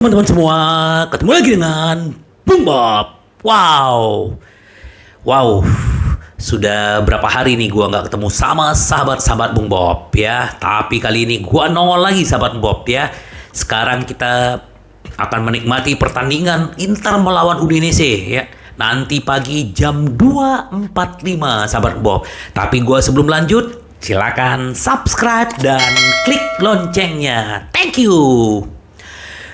Teman-teman semua, ketemu lagi dengan Bung Bob. Wow, wow, sudah berapa hari nih gua nggak ketemu sama sahabat-sahabat Bung Bob ya. Tapi kali ini gua nongol lagi sahabat Bob ya. Sekarang kita akan menikmati pertandingan Inter melawan Udinese ya. Nanti pagi jam 2.45 sahabat Bob. Tapi gua sebelum lanjut, silakan subscribe dan klik loncengnya. Thank you.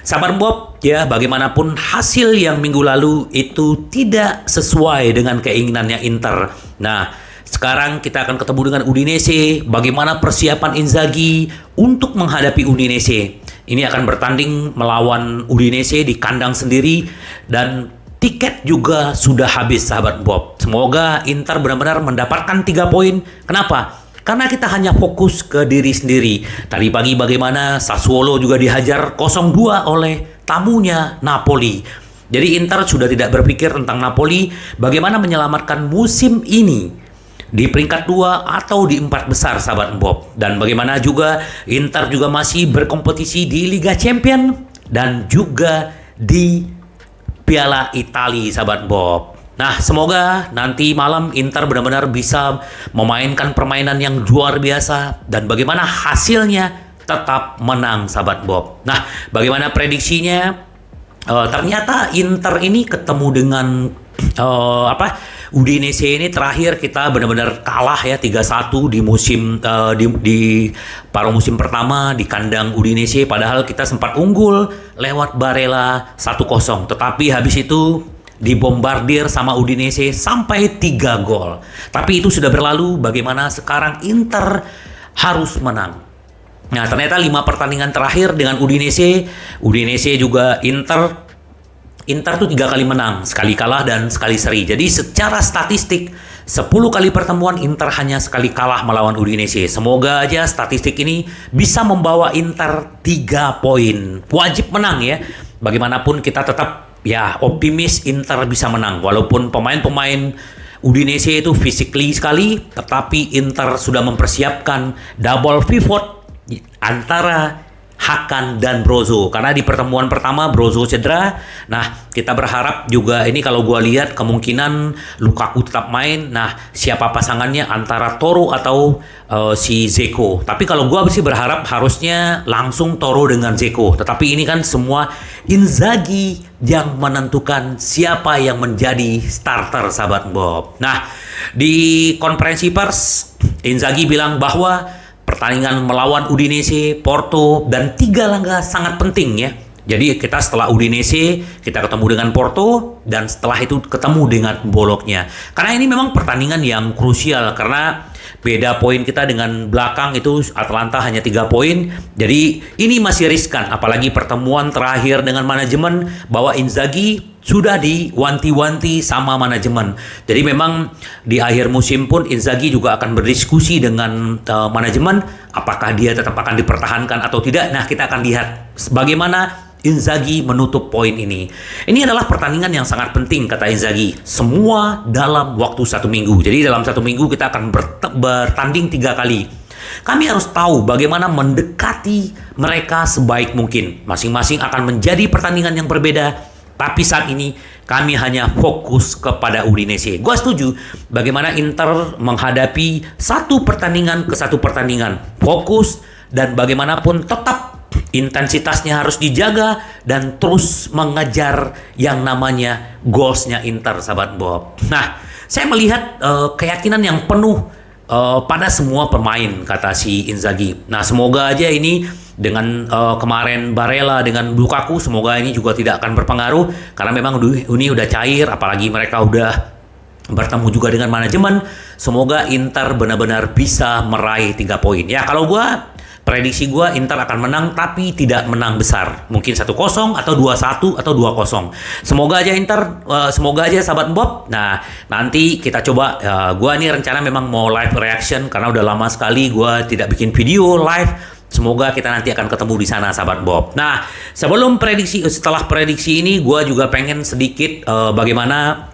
Sahabat Bob, ya bagaimanapun hasil yang minggu lalu itu tidak sesuai dengan keinginannya Inter. Nah, sekarang kita akan ketemu dengan Udinese. Bagaimana persiapan Inzaghi untuk menghadapi Udinese? Ini akan bertanding melawan Udinese di kandang sendiri dan tiket juga sudah habis sahabat Bob. Semoga Inter benar-benar mendapatkan 3 poin. Kenapa? Karena kita hanya fokus ke diri sendiri. Tadi pagi bagaimana Sassuolo juga dihajar 0-2 oleh tamunya Napoli. Jadi Inter sudah tidak berpikir tentang Napoli, bagaimana menyelamatkan musim ini di peringkat 2 atau di 4 besar sahabat Bob. Dan bagaimana juga Inter juga masih berkompetisi di Liga Champions dan juga di Piala Italia sahabat Bob. Nah, semoga nanti malam Inter benar-benar bisa memainkan permainan yang luar biasa dan bagaimana hasilnya tetap menang, sahabat Bob. Nah, bagaimana prediksinya? Ternyata Inter ini ketemu dengan Udinese ini terakhir kita benar-benar kalah ya 3-1 di musim di paruh musim pertama di kandang Udinese, padahal kita sempat unggul lewat Barella 1-0. Tetapi habis itu dibombardir sama Udinese sampai 3 gol. Tapi itu sudah berlalu, bagaimana sekarang Inter harus menang. Nah, ternyata 5 pertandingan terakhir dengan Udinese juga Inter tuh 3 kali menang, sekali kalah dan sekali seri. Jadi secara statistik 10 kali pertemuan Inter hanya sekali kalah melawan Udinese. Semoga aja statistik ini bisa membawa Inter 3 poin. Wajib menang ya. Bagaimanapun kita tetap ya optimis Inter bisa menang, walaupun pemain-pemain Udinese itu physically sekali, tetapi Inter sudah mempersiapkan double pivot antara Hakan dan Brozo, karena di pertemuan pertama Brozo cedera. Nah, kita berharap juga ini, kalau gua lihat kemungkinan Lukaku tetap main. Nah, siapa pasangannya antara Toro atau si Dzeko. Tapi kalau gua sih berharap harusnya langsung Toro dengan Dzeko. Tetapi ini kan semua Inzaghi yang menentukan siapa yang menjadi starter sahabat Bob. Nah, di konferensi pers Inzaghi bilang bahwa pertandingan melawan Udinese, Porto, dan 3 laga sangat penting ya. Jadi kita setelah Udinese, kita ketemu dengan Porto, dan setelah itu ketemu dengan Bologna. Karena ini memang pertandingan yang krusial, karena beda poin kita dengan belakang itu Atalanta hanya 3 poin. Jadi ini masih riskan, apalagi pertemuan terakhir dengan manajemen bahwa Inzaghi sudah diwanti-wanti sama manajemen. Jadi memang di akhir musim pun Inzaghi juga akan berdiskusi dengan manajemen apakah dia tetap akan dipertahankan atau tidak. Nah, kita akan lihat bagaimana Inzaghi menutup poin ini. Ini adalah pertandingan yang sangat penting kata Inzaghi. Semua dalam waktu 1 minggu. Jadi dalam 1 minggu kita akan bertanding 3 kali. Kami harus tahu bagaimana mendekati mereka sebaik mungkin. Masing-masing akan menjadi pertandingan yang berbeda. Tapi saat ini kami hanya fokus kepada Udinese. Gua setuju bagaimana Inter menghadapi satu pertandingan ke satu pertandingan. Fokus dan bagaimanapun tetap intensitasnya harus dijaga dan terus mengejar yang namanya goalsnya Inter, sahabat Bob. Nah, saya melihat keyakinan yang penuh pada semua pemain, kata si Inzaghi. Nah, semoga aja ini dengan kemarin Barella dengan Lukaku, semoga ini juga tidak akan berpengaruh, karena memang ini udah cair, apalagi mereka udah bertemu juga dengan manajemen. Semoga Inter benar-benar bisa meraih 3 poin. Ya, kalau prediksi gue Inter akan menang, tapi tidak menang besar. Mungkin 1-0 atau 2-1 atau 2-0. Semoga aja Inter, semoga aja sahabat Bob. Nah, nanti kita coba, gue nih rencana memang mau live reaction, karena udah lama sekali gue tidak bikin video live. Semoga kita nanti akan ketemu di sana, sahabat Bob. Nah, setelah prediksi ini, gue juga pengen sedikit bagaimana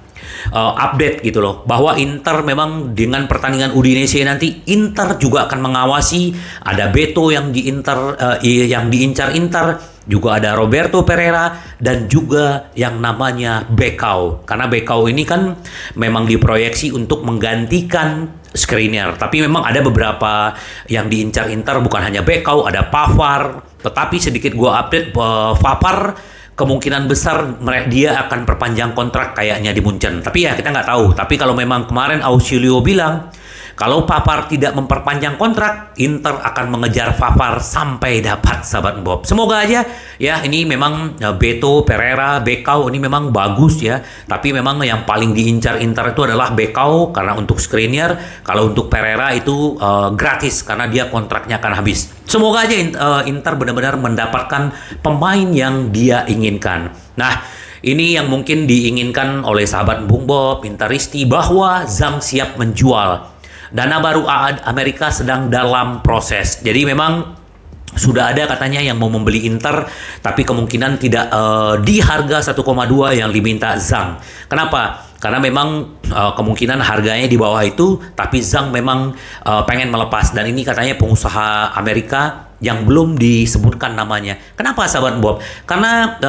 update gitu loh, bahwa Inter memang dengan pertandingan Udinese nanti Inter juga akan mengawasi, ada Beto yang di Inter yang diincar Inter, juga ada Roberto Pereira, dan juga yang namanya Becao. Karena Becao ini kan memang diproyeksi untuk menggantikan Skriniar. Tapi memang ada beberapa yang diincar Inter, bukan hanya Becao, ada Pavard. Tetapi sedikit gua update, Pavard kemungkinan besar dia akan perpanjang kontrak kayaknya di Munchen. Tapi ya kita nggak tahu. Tapi kalau memang kemarin Ausilio bilang kalau Pavard tidak memperpanjang kontrak, Inter akan mengejar Pavard sampai dapat, sahabat Bob. Semoga aja ya, ini memang Beto, Pereira, Becao ini memang bagus ya. Tapi memang yang paling diincar Inter itu adalah Becao karena untuk Skriniar. Kalau untuk Pereira itu gratis karena dia kontraknya akan habis. Semoga aja Inter benar-benar mendapatkan pemain yang dia inginkan. Nah, ini yang mungkin diinginkan oleh sahabat Bung Bob, Interisti, bahwa Zhang siap menjual. Dana baru Amerika sedang dalam proses. Jadi memang sudah ada katanya yang mau membeli Inter, tapi kemungkinan tidak di harga 1,2 yang diminta Zhang. Kenapa? Karena memang kemungkinan harganya di bawah itu, tapi Zhang memang pengen melepas. Dan ini katanya pengusaha Amerika yang belum disebutkan namanya. Kenapa, sahabat Bob? Karena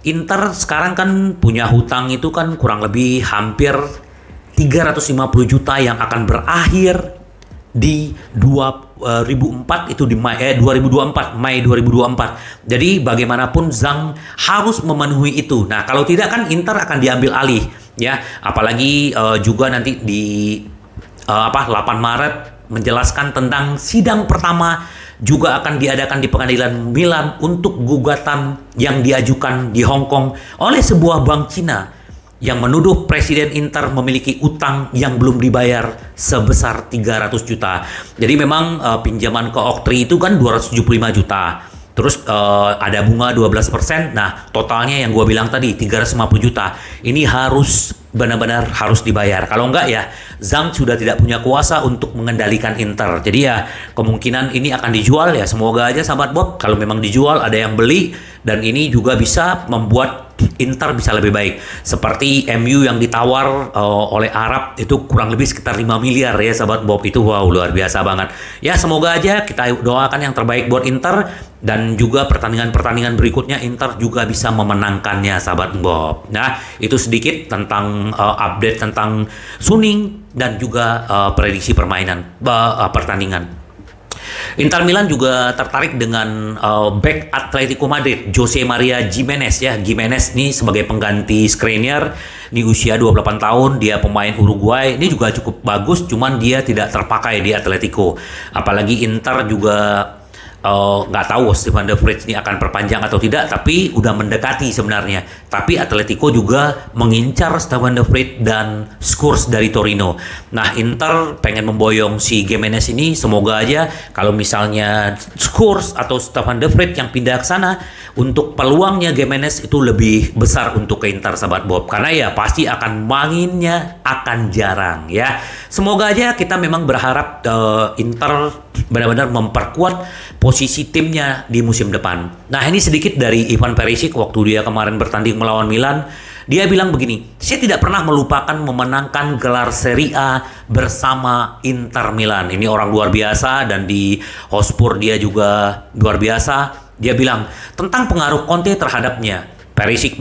Inter sekarang kan punya hutang itu kan kurang lebih hampir 350 juta yang akan berakhir di 2004 itu di Mei 2024. Jadi bagaimanapun Zhang harus memenuhi itu. Nah, kalau tidak kan Inter akan diambil alih ya. Apalagi juga nanti di 8 Maret menjelaskan tentang sidang pertama juga akan diadakan di pengadilan Milan untuk gugatan yang diajukan di Hong Kong oleh sebuah bank Cina yang menuduh Presiden Inter memiliki utang yang belum dibayar sebesar 300 juta. Jadi memang pinjaman ke Oktri itu kan 275 juta. Terus ada bunga 12%. Nah, totalnya yang gue bilang tadi 350 juta. Ini harus benar-benar harus dibayar. Kalau enggak ya Zhang sudah tidak punya kuasa untuk mengendalikan Inter. Jadi ya kemungkinan ini akan dijual ya. Semoga aja sahabat Bob kalau memang dijual ada yang beli, dan ini juga bisa membuat Inter bisa lebih baik. Seperti MU yang ditawar oleh Arab itu kurang lebih sekitar 5 miliar ya sahabat Bob. Itu wow, luar biasa banget. Ya semoga aja kita doakan yang terbaik buat Inter, dan juga pertandingan-pertandingan berikutnya Inter juga bisa memenangkannya sahabat Bob. Nah, itu sedikit tentang update tentang Suning dan juga prediksi pertandingan. Inter Milan juga tertarik dengan back Atletico Madrid Jose Maria Gimenez ya. Gimenez ini sebagai pengganti Skriniar di usia 28 tahun, dia pemain Uruguay. Ini juga cukup bagus, cuman dia tidak terpakai di Atletico. Apalagi Inter juga nggak tahu Stefan de Vrij ini akan perpanjang atau tidak, tapi udah mendekati sebenarnya. Tapi Atletico juga mengincar Stefan de Vrij dan Skurks dari Torino. Nah, Inter pengen memboyong si Gimenez ini. Semoga aja kalau misalnya Skurks atau Stefan de Vrij yang pindah ke sana, untuk peluangnya Gimenez itu lebih besar untuk ke Inter sahabat Bob, karena ya pasti akan mainnya akan jarang ya. Semoga aja kita memang berharap Inter benar-benar memperkuat posisi timnya di musim depan. Nah, ini sedikit dari Ivan Perisic waktu dia kemarin bertanding melawan Milan. Dia bilang begini, saya tidak pernah melupakan memenangkan gelar Serie A bersama Inter Milan. Ini orang luar biasa, dan di Hotspur dia juga luar biasa. Dia bilang tentang pengaruh Conte terhadapnya. Perisic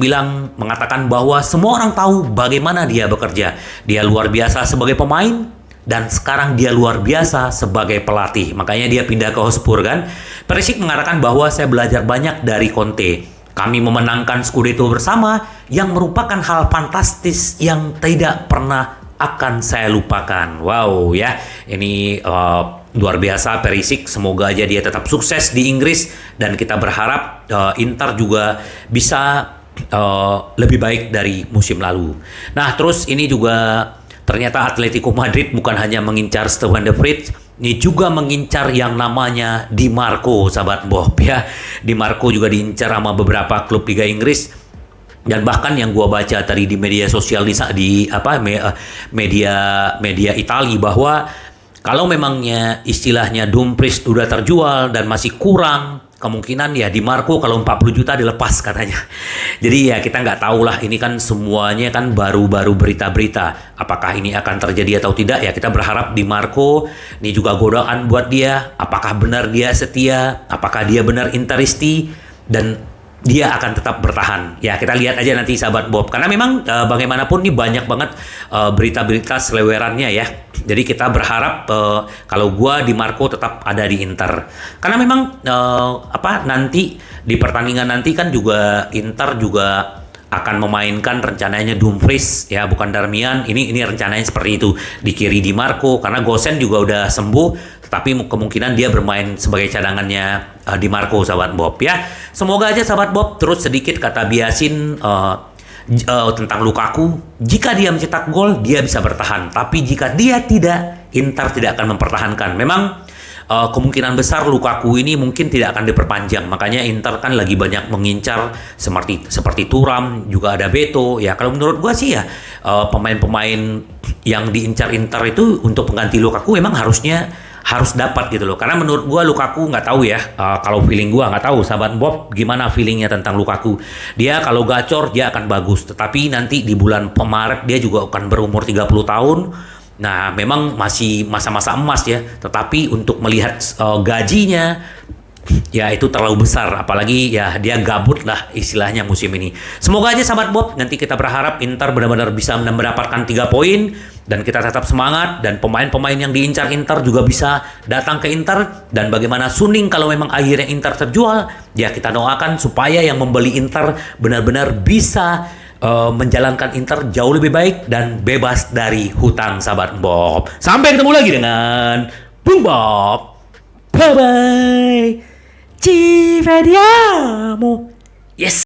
mengatakan bahwa semua orang tahu bagaimana dia bekerja. Dia luar biasa sebagai pemain, dan sekarang dia luar biasa sebagai pelatih. Makanya dia pindah ke Hotspur kan. Perisic mengatakan bahwa saya belajar banyak dari Conte. Kami memenangkan Scudetto bersama yang merupakan hal fantastis yang tidak pernah akan saya lupakan. Wow ya, ini luar biasa Perisic. Semoga aja dia tetap sukses di Inggris, dan kita berharap Inter juga bisa lebih baik dari musim lalu. Nah, terus ini juga ternyata Atletico Madrid bukan hanya mengincar Stefan de Vrij, ini juga mengincar yang namanya Di Marco, sahabat Bob ya. Di Marco juga diincar sama beberapa klub Liga Inggris, dan bahkan yang gua baca tadi di media sosial media Italia, bahwa kalau memangnya istilahnya Dumfries udah terjual dan masih kurang, kemungkinan ya Di Marco kalau 40 juta dilepas katanya. Jadi ya kita nggak tahu lah, ini kan semuanya kan baru-baru berita-berita. Apakah ini akan terjadi atau tidak ya, kita berharap Di Marco ini juga godaan buat dia. Apakah benar dia setia? Apakah dia benar Interisti? dan dia akan tetap bertahan. Ya, kita lihat aja nanti sahabat Bob. Karena memang bagaimanapun nih banyak banget berita-berita selewerannya ya. Jadi kita berharap kalau gua Di Marco tetap ada di Inter. Karena memang nanti di pertandingan nanti kan juga Inter juga akan memainkan rencananya Dumfries ya, bukan Darmian. Ini rencananya seperti itu. Di kiri Di Marco karena Gosen juga udah sembuh, tapi kemungkinan dia bermain sebagai cadangannya Di Marco sahabat Bob ya. Semoga aja sahabat Bob. Terus sedikit kata Biasin tentang Lukaku, jika dia mencetak gol dia bisa bertahan, tapi jika dia tidak, Inter tidak akan mempertahankan. Memang kemungkinan besar Lukaku ini mungkin tidak akan diperpanjang. Makanya Inter kan lagi banyak mengincar seperti Thuram, juga ada Beto. Ya kalau menurut gua sih ya pemain-pemain yang diincar Inter itu untuk pengganti Lukaku memang harus dapat gitu loh. Karena menurut gua Lukaku nggak tahu ya, kalau feeling gua nggak tahu sahabat Bob gimana feelingnya tentang Lukaku. Dia kalau gacor dia akan bagus, tetapi nanti di bulan Maret dia juga akan berumur 30 tahun. Nah, memang masih masa-masa emas ya, tetapi untuk melihat gajinya ya itu terlalu besar, apalagi ya dia gabut lah istilahnya musim ini. Semoga aja sahabat Bob, nanti kita berharap Inter benar-benar bisa mendapatkan 3 poin dan kita tetap semangat, dan pemain-pemain yang diincar Inter juga bisa datang ke Inter. Dan bagaimana Suning kalau memang akhirnya Inter terjual, ya kita doakan supaya yang membeli Inter benar-benar bisa menjalankan Inter jauh lebih baik dan bebas dari hutang sahabat Bob. Sampai ketemu lagi dengan Bung Bob. Bye bye. Ci vediamo. Yes.